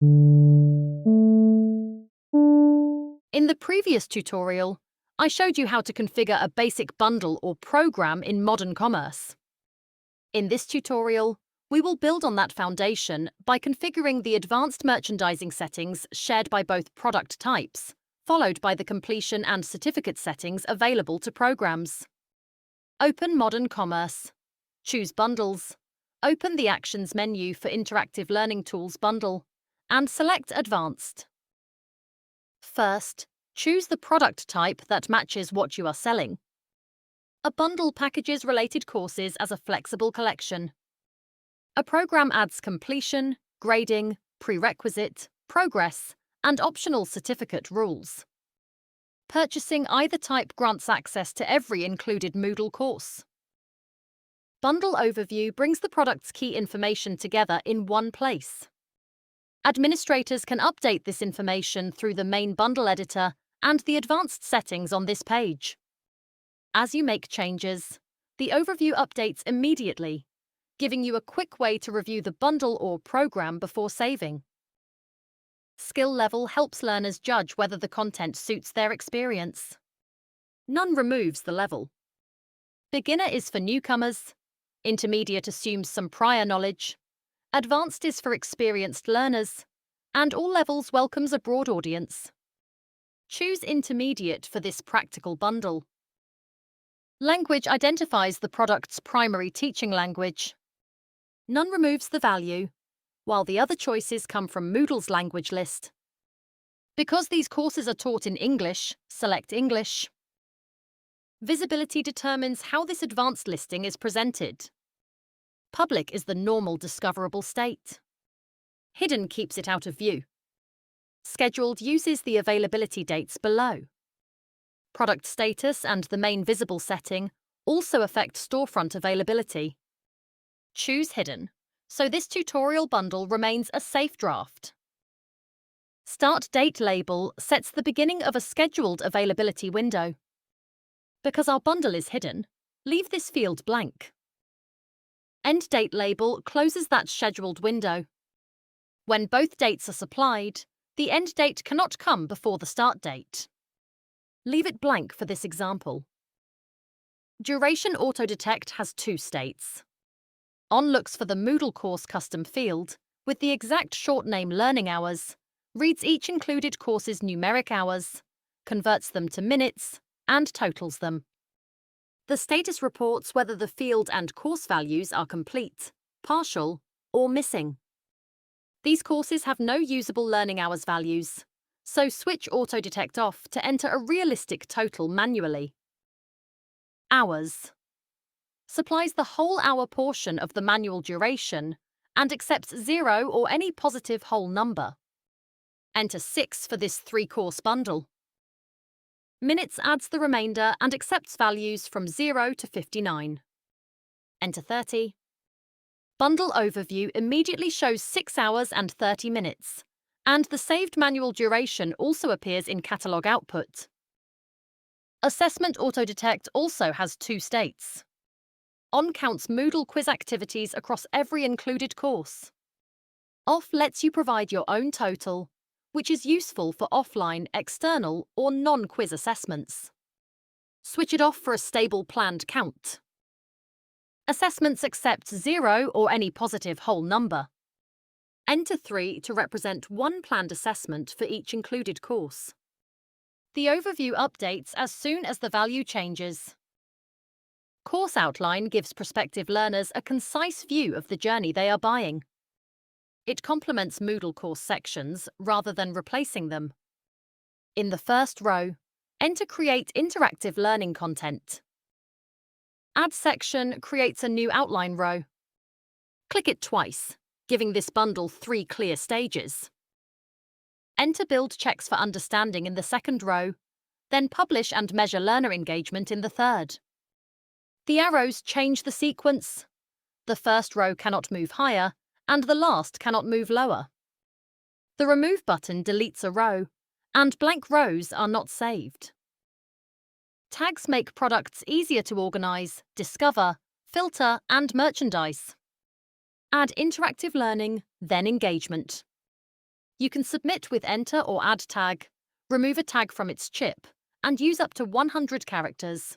In the previous tutorial, I showed you how to configure a basic bundle or program in ModernCommerce. In this tutorial, we will build on that foundation by configuring the advanced merchandising settings shared by both product types, followed by the completion and certificate settings available to programs. Open ModernCommerce. Choose Bundles. Open the Actions menu for Interactive Learning Tools bundle, and select Advanced. First, choose the product type that matches what you are selling. A bundle packages related courses as a flexible collection. A program adds completion, grading, prerequisite, progress, and optional certificate rules. Purchasing either type grants access to every included Moodle course. Bundle Overview brings the product's key information together in one place. Administrators can update this information through the main bundle editor and the advanced settings on this page. As you make changes, the overview updates immediately, giving you a quick way to review the bundle or program before saving. Skill level helps learners judge whether the content suits their experience. None removes the level. Beginner is for newcomers, intermediate assumes some prior knowledge, advanced is for experienced learners, and all levels welcomes a broad audience. Choose intermediate for this practical bundle. Language identifies the product's primary teaching language. None removes the value, while the other choices come from Moodle's language list. Because these courses are taught in English, select English. Visibility determines how this advanced listing is presented. Public is the normal discoverable state. Hidden keeps it out of view. Scheduled uses the availability dates below. Product status and the main visible setting also affect storefront availability. Choose Hidden, so this tutorial bundle remains a safe draft. Start Date label sets the beginning of a scheduled availability window. Because our bundle is hidden, leave this field blank. End Date label closes that scheduled window. When both dates are supplied, the end date cannot come before the start date. Leave it blank for this example. Duration Auto-Detect has two states. On looks for the Moodle course custom field with the exact short name learning hours, reads each included course's numeric hours, converts them to minutes, and totals them. The status reports whether the field and course values are complete, partial, or missing. These courses have no usable learning hours values, so switch Auto-Detect off to enter a realistic total manually. Hours supplies the whole hour portion of the manual duration and accepts 0 or any positive whole number. Enter 6 for this 3-course bundle. Minutes adds the remainder and accepts values from 0 to 59. Enter 30. Bundle Overview immediately shows 6 hours and 30 minutes, and the saved manual duration also appears in catalogue output. Assessment Auto-Detect also has two states. On counts Moodle quiz activities across every included course. Off lets you provide your own total, which is useful for offline, external, or non-quiz assessments. Switch it off for a stable planned count. Assessments accept 0 or any positive whole number. Enter 3 to represent one planned assessment for each included course. The overview updates as soon as the value changes. Course Outline gives prospective learners a concise view of the journey they are buying. It complements Moodle course sections rather than replacing them. In the first row, enter Create Interactive Learning Content. Add section creates a new outline row. Click it twice, giving this bundle 3 clear stages. Enter Build Checks for Understanding in the second row, then Publish and Measure Learner Engagement in the third. The arrows change the sequence. The first row cannot move higher, and the last cannot move lower. The Remove button deletes a row, and blank rows are not saved. Tags make products easier to organize, discover, filter, and merchandise. Add interactive learning, then engagement. You can submit with enter or add tag, remove a tag from its chip, and use up to 100 characters.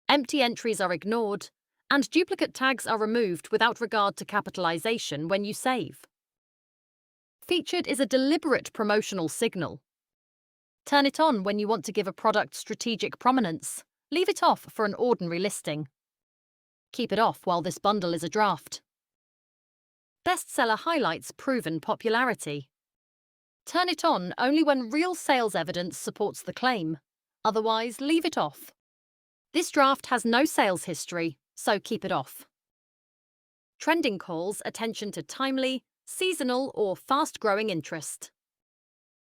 Empty entries are ignored, and duplicate tags are removed without regard to capitalization when you save. Featured is a deliberate promotional signal. Turn it on when you want to give a product strategic prominence. Leave it off for an ordinary listing. Keep it off while this bundle is a draft. Bestseller highlights proven popularity. Turn it on only when real sales evidence supports the claim. Otherwise, leave it off. This draft has no sales history, so keep it off. Trending calls attention to timely, seasonal, or fast-growing interest.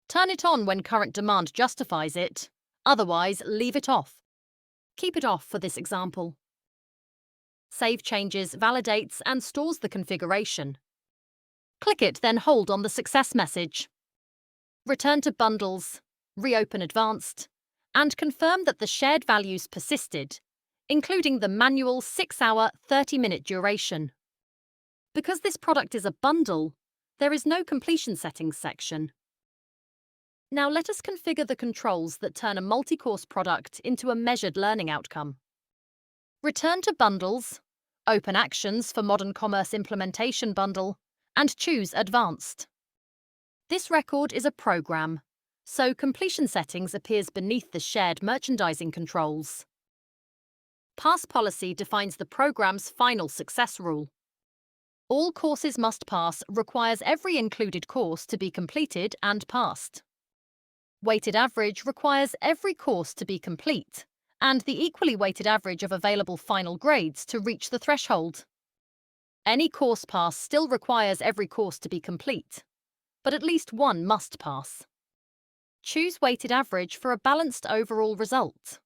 Turn it on when current demand justifies it. Otherwise, leave it off. Keep it off for this example. Save changes, validates, and stores the configuration. Click it, then hold on the success message. Return to Bundles, reopen Advanced, and confirm that the shared values persisted, including the manual 6-hour, 30-minute duration. Because this product is a bundle, there is no completion settings section. Now let us configure the controls that turn a multi-course product into a measured learning outcome. Return to Bundles, open Actions for ModernCommerce Implementation Bundle, and choose Advanced. This record is a program, so completion settings appears beneath the shared merchandising controls. Pass policy defines the program's final success rule. All courses must pass requires every included course to be completed and passed. Weighted average requires every course to be complete, and the equally weighted average of available final grades to reach the threshold. Any course pass still requires every course to be complete, but at least one must pass. Choose weighted average for a balanced overall result.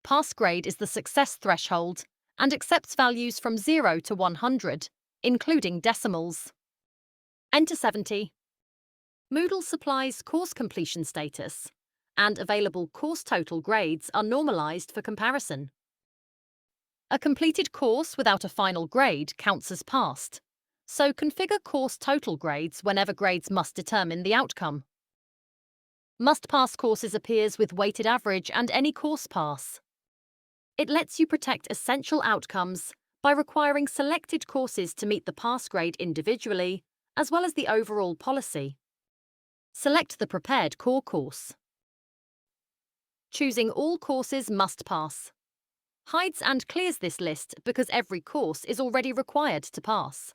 Pass grade is the success threshold and accepts values from 0 to 100, including decimals. Enter 70. Moodle supplies course completion status, and available course total grades are normalized for comparison. A completed course without a final grade counts as passed, so configure course total grades whenever grades must determine the outcome. Must pass courses appears with weighted average and any course pass. It lets you protect essential outcomes by requiring selected courses to meet the pass grade individually, as well as the overall policy. Select the prepared core course. Choosing all courses must pass. Hides and clears this list because every course is already required to pass.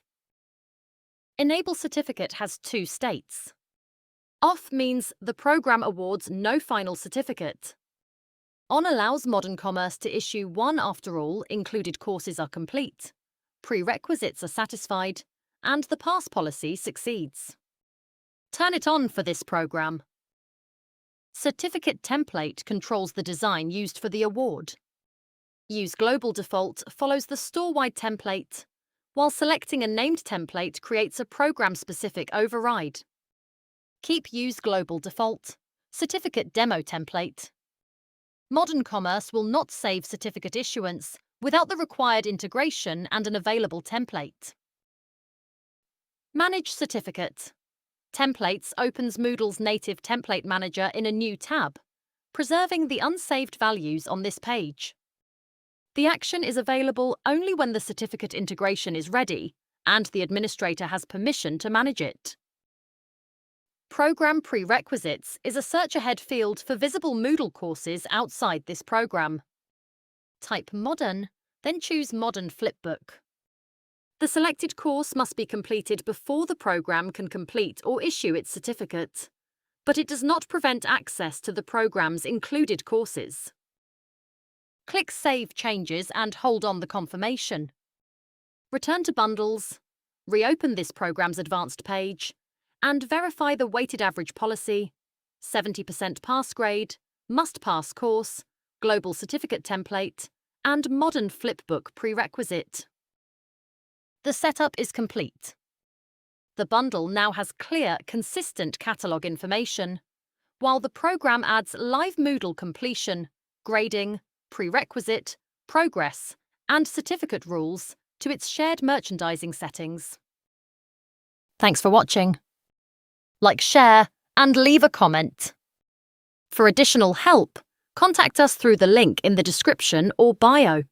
Enable certificate has two states. Off means the program awards no final certificate. On allows ModernCommerce to issue one after all included courses are complete, prerequisites are satisfied, and the pass policy succeeds. Turn it on for this program. Certificate template controls the design used for the award. Use global default follows the store-wide template, while selecting a named template creates a program-specific override. Keep use global default, certificate demo template. ModernCommerce will not save certificate issuance without the required integration and an available template. Manage certificate. Templates opens Moodle's native template manager in a new tab, preserving the unsaved values on this page. The action is available only when the certificate integration is ready and the administrator has permission to manage it. Program Prerequisites is a search-ahead field for visible Moodle courses outside this program. Type Modern, then choose Modern Flipbook. The selected course must be completed before the program can complete or issue its certificate, but it does not prevent access to the program's included courses. Click Save Changes and hold on the confirmation. Return to Bundles, reopen this program's advanced page, and verify the weighted average policy, 70% pass grade, must pass course, global certificate template, and modern flipbook prerequisite. The setup is complete. The bundle now has clear, consistent catalogue information, while the program adds live Moodle completion, grading, prerequisite, progress, and certificate rules to its shared merchandising settings. Thanks for watching. like share and leave a comment. For additional help, contact us through the link in the description or bio.